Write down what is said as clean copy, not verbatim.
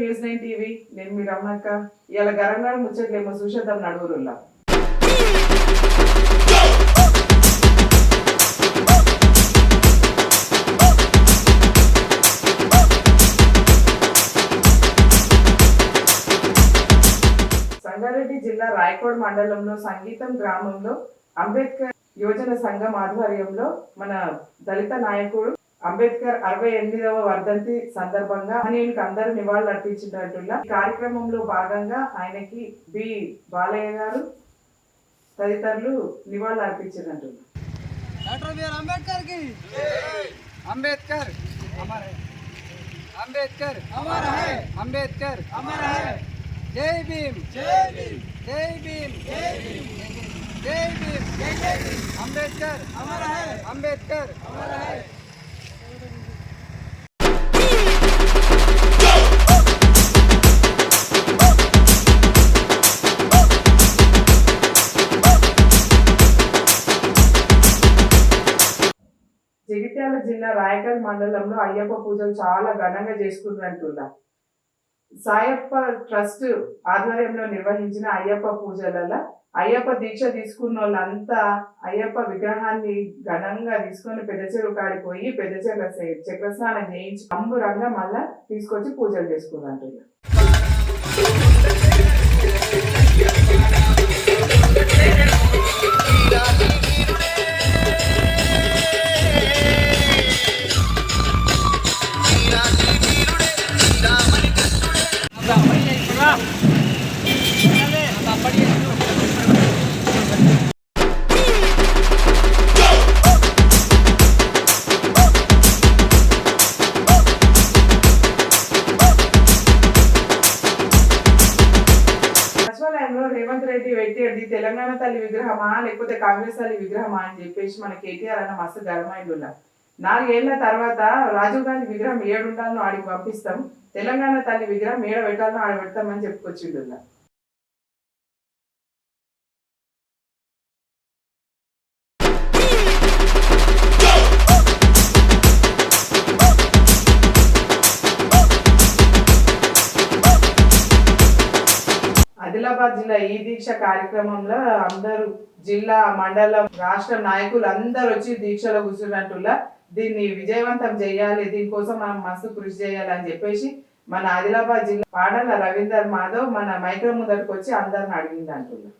News 9 TV. నేను మీ రమణక్క. ఇవాళ గరంగరం ముచ్చట్లేమో చూసేద్దాం నడుగురుల్లా. సంగారెడ్డి జిల్లా రాయకోడ్ మండలంలో సంగీతం గ్రామంలో అంబేద్కర్ యువజన సంఘం ఆధ్వర్యంలో మన దళిత నాయకుడు అంబేద్కర్ 68వ వర్ధంతి సందర్భంగా ఆయనకి అందరూ నివాళులు అర్పించినట్టుగా ఈ కార్యక్రమంలో భాగంగా ఆయనకి బి బాలయ్య గారు తదితరులు నివాళులు అర్పించినట్టు. డాక్టర్ బిఆర్ అంబేద్కర్ కి అంబేద్కర్ అమర్ హై, అంబేద్కర్ అమర్ హై, అంబేద్కర్ అమర్ హై. జై భీమ్, జై భీమ్, జై భీమ్, జై భీమ్, జై భీమ్, జై భీమ్. అంబేద్కర్ అమర్ హై, అంబేద్కర్ అమర్ హై. జగిత్యాల జిల్లా రాయకల్ మండలంలో అయ్యప్ప పూజలు చాలా ఘనంగా చేసుకున్నట్టున్నారు. సాయప్ప ట్రస్ట్ ఆధ్వర్యంలో నిర్వహించిన అయ్యప్ప పూజలలో అయ్యప్ప దీక్ష తీసుకున్న వాళ్ళంతా అయ్యప్ప విగ్రహాన్ని ఘనంగా తీసుకొని పెద్ద చెరువు కాడిపోయి పెద్ద చక్ర స్నానం చేయించి అంబురంగా మళ్ళా తీసుకొచ్చి పూజలు చేసుకున్నట్టున్నారు. రేవంత్ రెడ్డి పెట్టేది తెలంగాణ తల్లి విగ్రహమా లేకపోతే కాంగ్రెస్ తల్లి విగ్రహమా అని చెప్పేసి మన కేటీఆర్ అన్న మస్తు గర్మైండులా. 4 ఏళ్ల తర్వాత రాజీవ్ గాంధీ విగ్రహం ఏడుండాలో ఆడికి పంపిస్తాం, తెలంగాణ తల్లి విగ్రహం ఏడ పెట్టాలో ఆడ పెడతామని చెప్పుకొచ్చిండులా. ఆదిలాబాద్ జిల్లా ఈ దీక్ష కార్యక్రమంలో అందరూ జిల్లా మండలం రాష్ట్ర నాయకులు అందరు వచ్చి దీక్షలో కూర్చున్నట్టులా దీన్ని విజయవంతం చేయాలి, దీనికోసం మనం మస్తు కృషి చేయాలి అని చెప్పేసి మన ఆదిలాబాద్ జిల్లా పాడల రవీందర్ మాధవ్ మన మైక్రో ముందరికి వచ్చి అందరిని అడిగింది అంటున్నా.